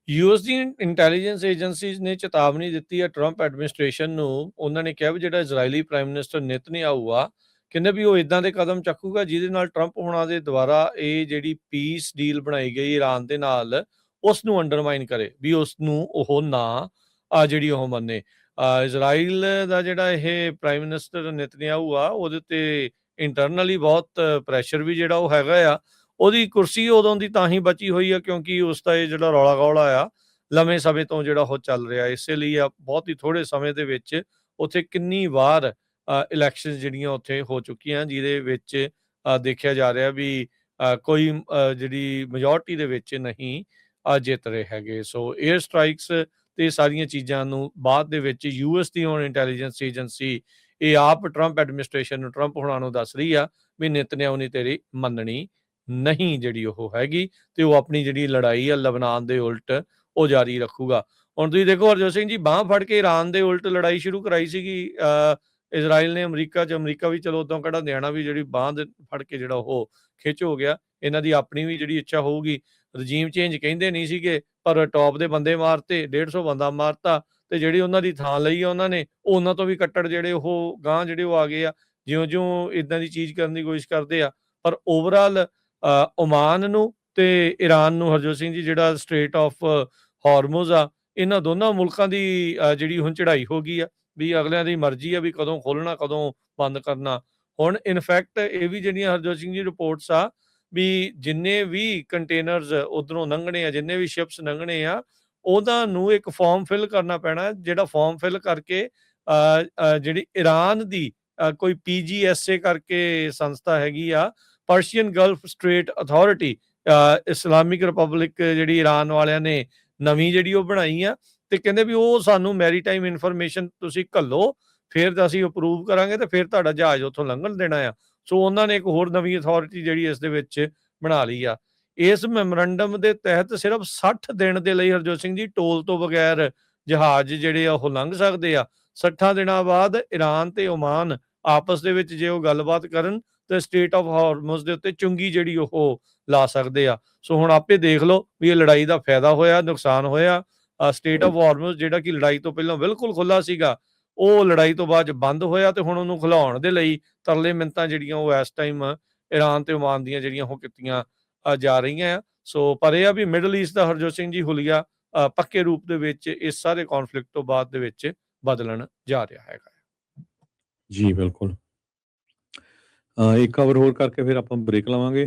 US ਦੀ intelligence agencies ਨੇ ਚੇਤਾਵਨੀ ਦਿੱਤੀ ਹੈ ਟਰੰਪ ਐਡਮਿਨਿਸਟ੍ਰੇਸ਼ਨ ਨੂੰ। ਉਹਨਾਂ ਨੇ ਕਿਹਾ ਵੀ ਜਿਹੜਾ ਇਜ਼ਰਾਈਲੀ ਪ੍ਰਾਈਮ ਮਿਨਿਸਟਰ ਨਿਤਨਯਾਹੂ ਆ, ਕਹਿੰਦੇ ਵੀ ਉਹ ਇਦਾਂ ਦੇ ਕਦਮ ਚੱਕੂਗਾ ਜਿਹਦੇ ਨਾਲ ਟਰੰਪ ਹੋਣਾ ਦੇ ਦੁਆਰਾ ਇਹ ਜਿਹੜੀ ਪੀਸ ਡੀਲ ਬਣਾਈ ਗਈ ਇਰਾਨ ਦੇ ਨਾਲ, ਉਸ ਨੂੰ ਅੰਡਰਮਾਈਨ ਕਰੇ, ਵੀ ਉਸ ਨੂੰ ਉਹ ਨਾ ਜਿਹੜੀ ਉਹ ਮੰਨੇ। ਇਜ਼ਰਾਈਲ ਦਾ ਜਿਹੜਾ ਇਹ ਪ੍ਰਾਈਮ ਮਿਨਿਸਟਰ ਨਿਤਨਯਾਹੂ ਆ, ਉਹਦੇ ਤੇ ਇੰਟਰਨਲੀ ਬਹੁਤ ਪ੍ਰੈਸ਼ਰ ਵੀ ਜਿਹੜਾ ਉਹ ਹੈਗਾ ਆ। ਉਹਦੀ ਕੁਰਸੀ ਉਦੋਂ ਦੀ ਤਾਂ ਹੀ ਬਚੀ ਹੋਈ ਆ ਕਿਉਂਕਿ ਉਸ ਦਾ ਇਹ ਜਿਹੜਾ ਰੌਲਾ ਗੌਲਾ ਆ ਲੰਮੇ ਸਮੇਂ ਤੋਂ ਜਿਹੜਾ ਉਹ ਚੱਲ ਰਿਹਾ, ਇਸੇ ਲਈ ਆ ਬਹੁਤ ਹੀ ਥੋੜੇ ਸਮੇਂ ਦੇ ਵਿੱਚ ਉੱਥੇ ਕਿੰਨੀ ਵਾਰ ਇਲੈਕਸ਼ਨ ਜਿਹੜੀਆਂ ਉੱਥੇ ਹੋ ਚੁੱਕੀਆਂ, ਜਿਹਦੇ ਵਿੱਚ ਦੇਖਿਆ ਜਾ ਰਿਹਾ ਵੀ ਕੋਈ ਜਿਹੜੀ ਮੈਜੋਰਟੀ ਦੇ ਵਿੱਚ ਨਹੀਂ ਜਿੱਤ ਰਹੇ ਹੈਗੇ। ਸੋ 에ਅਰ ਸਟ੍ਰਾਈਕਸ ਤੇ ਸਾਰੀਆਂ ਚੀਜ਼ਾਂ ਨੂੰ ਬਾਅਦ ਦੇ ਵਿੱਚ ਯੂਐਸ ਦੀ ਹੁਣ ਇੰਟੈਲੀਜੈਂਸ ਏਜੰਸੀ ਇਹ ਆਪ ਟਰੰਪ ਐਡਮਿਨਿਸਟ੍ਰੇਸ਼ਨ ਨੂੰ, ਟਰੰਪ ਹੋਣਾ ਨੂੰ ਦੱਸ ਰਹੀ ਆ ਵੀ ਨਿਤਨਯਾਹੂ ਨੇ ਤੇਰੀ ਮੰਨਣੀ ਨਹੀਂ ਜਿਹੜੀ ਉਹ ਹੈਗੀ, ਤੇ ਉਹ ਆਪਣੀ ਜਿਹੜੀ ਲੜਾਈ ਆ ਲਬਨਾਨ ਦੇ ਉਲਟ ਉਹ ਜਾਰੀ ਰੱਖੂਗਾ। ਹੁਣ ਤੁਸੀਂ ਦੇਖੋ ਹਰਜੋਤ ਸਿੰਘ ਜੀ, ਬਾਂਹ ਫੜ ਕੇ ਇਰਾਨ ਦੇ ਉਲਟ ਲੜਾਈ ਸ਼ੁਰੂ ਕਰਾਈ ਸੀਗੀ ਇਜ਼ਰਾਈਲ ਨੇ ਅਮਰੀਕਾ 'ਚ। ਅਮਰੀਕਾ ਵੀ ਚਲੋ ਉਦੋਂ ਕਿਹੜਾ ਨਿਆਣਾ ਵੀ ਜਿਹੜੀ ਬਾਂਹ ਦੇ ਫੜ ਕੇ ਜਿਹੜਾ ਉਹ ਖਿੱਚ ਹੋ ਗਿਆ। ਇਹਨਾਂ ਦੀ ਆਪਣੀ ਵੀ ਜਿਹੜੀ ਇੱਛਾ ਹੋਊਗੀ, ਰਜੀਮ ਚੇਂਜ ਕਹਿੰਦੇ ਨਹੀਂ ਸੀਗੇ, ਪਰ ਟੌਪ ਦੇ ਬੰਦੇ ਮਾਰਤੇ, 150 ਬੰਦਾ ਮਾਰਤਾ, ਤੇ ਜਿਹੜੀ ਉਹਨਾਂ ਦੀ ਥਾਂ ਲਈ ਆ ਉਹਨਾਂ ਨੇ, ਉਹ ਉਹਨਾਂ ਤੋਂ ਵੀ ਕੱਟੜ ਜਿਹੜੇ ਉਹ ਗਾਂਹ ਜਿਹੜੇ ਉਹ ਆ ਗਏ ਆ, ਜਿਉਂ-ਜਿਉਂ ਇਦਾਂ ਦੀ ਚੀਜ਼ ਕਰਨ ਦੀ ਕੋਸ਼ਿਸ਼ ਕਰਦੇ ਆ। ਪਰ ਓਵਰਆਲ ਓਮਾਨ ਨੂੰ ਤੇ ਈਰਾਨ ਨੂੰ ਹਰਜੋਤ ਸਿੰਘ ਜੀ, ਜਿਹੜਾ ਸਟ੍ਰੇਟ ਆਫ ਹਾਰਮੁਜ਼ ਆ, ਇਹਨਾਂ ਦੋਨਾਂ ਮੁਲਕਾਂ ਦੀ ਜਿਹੜੀ ਹੁਣ ਚੜ੍ਹਾਈ ਹੋ ਗਈ ਆ, ਵੀ ਅਗਲਿਆਂ ਦੀ ਮਰਜ਼ੀ ਆ ਵੀ ਕਦੋਂ ਖੋਲ੍ਹਣਾ ਕਦੋਂ ਬੰਦ ਕਰਨਾ। ਹੁਣ ਇਨਫੈਕਟ ਇਹ ਵੀ ਜਿਹੜੀਆਂ ਹਰਜੋਤ ਸਿੰਘ ਜੀ ਰਿਪੋਰਟਸ ਆ ਵੀ ਜਿੰਨੇ ਵੀ ਕੰਟੇਨਰਸ ਉੱਧਰੋਂ ਲੰਘਣੇ ਆ, ਜਿੰਨੇ ਵੀ ਸ਼ਿਪਸ ਲੰਘਣੇ ਆ, ਉਹਨਾਂ ਨੂੰ ਇੱਕ ਫਾਰਮ ਫਿਲ ਕਰਨਾ ਪੈਣਾ, ਜਿਹੜਾ ਫਾਰਮ ਫਿਲ ਕਰਕੇ ਜਿਹੜੀ ਈਰਾਨ ਦੀ ਕੋਈ ਪੀਜੀਐਸਏ ਕਰਕੇ ਸੰਸਥਾ ਹੈਗੀ ਆ, Persian Gulf straight authority, Islamic republic ਜਿਹੜੀ ਈਰਾਨ ਵਾਲਿਆਂ ਨੇ ਨਵੀਂ ਜਿਹੜੀ ਉਹ ਬਣਾਈ ਆ, ਤੇ ਕਹਿੰਦੇ ਵੀ ਉਹ ਸਾਨੂੰ ਮੈਰੀਟਾਈਮ ਇਨਫੋਰਮੇਸ਼ਨ ਤੁਸੀਂ ਘੱਲੋ, ਫਿਰ ਅਸੀਂ ਅਪਰੂਵ ਕਰਾਂਗੇ ਤੇ ਫਿਰ ਤੁਹਾਡਾ ਜਹਾਜ਼ ਉੱਥੋਂ ਲੰਘਣ ਦੇਣਾ ਆ। ਸੋ ਉਹਨਾਂ ਨੇ ਇੱਕ ਹੋਰ ਨਵੀਂ ਅਥਾਰਟੀ ਜਿਹੜੀ ਇਸ ਦੇ ਵਿੱਚ ਬਣਾ ਲਈ ਆ। ਇਸ ਮੈਮੋਰੰਡਮ ਦੇ ਤਹਿਤ ਸਿਰਫ 60 ਦਿਨ ਦੇ ਲਈ ਹਰਜੋਤ ਸਿੰਘ ਜੀ ਟੋਲ ਤੋਂ ਬਗੈਰ ਜਹਾਜ਼ ਜਿਹੜੇ ਆ ਉਹ ਲੰਘ ਸਕਦੇ ਆ। 60 ਦਿਨਾਂ ਬਾਅਦ ਈਰਾਨ ਤੇ ਓਮਾਨ ਆਪਸ ਦੇ ਵਿੱਚ ਜੇ ਉਹ ਗੱਲਬਾਤ ਕਰਨ ਤੇ ਸਟੇਟ ਆਫ ਹਾਰਮੁਜ਼ ਦੇ ਉੱਤੇ ਚੁੰਗੀ ਜਿਹੜੀ ਉਹ ਲਾ ਸਕਦੇ ਆ। ਸੋ ਹੁਣ ਆਪੇ ਦੇਖ ਲਓ ਵੀ ਇਹ ਲੜਾਈ ਦਾ ਫਾਇਦਾ ਹੋਇਆ, ਨੁਕਸਾਨ ਹੋਇਆ। ਸਟੇਟ ਆਫ ਹਾਰਮੁਜ਼ ਜਿਹੜਾ ਕਿ ਲੜਾਈ ਤੋਂ ਪਹਿਲਾਂ ਬਿਲਕੁਲ ਖੁੱਲਾ ਸੀਗਾ, ਉਹ ਲੜਾਈ ਤੋਂ ਬਾਅਦ ਬੰਦ ਹੋਇਆ, ਤੇ ਹੁਣ ਉਹਨੂੰ ਖੁਲਾਉਣ ਦੇ ਲਈ ਤਰਲੇ ਮਿੰਨਤਾਂ ਜਿਹੜੀਆਂ ਉਹ ਇਸ ਟਾਈਮ ਈਰਾਨ ਤੇ ਓਮਾਨ ਦੀਆਂ ਜਿਹੜੀਆਂ ਉਹ ਕੀਤੀਆਂ ਜਾ ਰਹੀਆਂ ਆ। ਸੋ ਪਰ ਇਹ ਆ ਵੀ ਮਿਡਲ ਈਸਟ ਦਾ ਹਰਜੋਤ ਸਿੰਘ ਜੀ ਹੁਲੀਆ ਪੱਕੇ ਰੂਪ ਦੇ ਵਿੱਚ ਇਸ ਸਾਰੇ ਕੌਨਫਲਿਕਟ ਤੋਂ ਬਾਅਦ ਦੇ ਵਿੱਚ ਬਦਲਣ ਜਾ ਰਿਹਾ ਹੈਗਾ। ਜੀ ਬਿਲਕੁਲ। ਇੱਕ ਖਬਰ ਹੋਰ ਕਰਕੇ ਫਿਰ ਆਪਾਂ ਬ੍ਰੇਕ ਲਵਾਂਗੇ।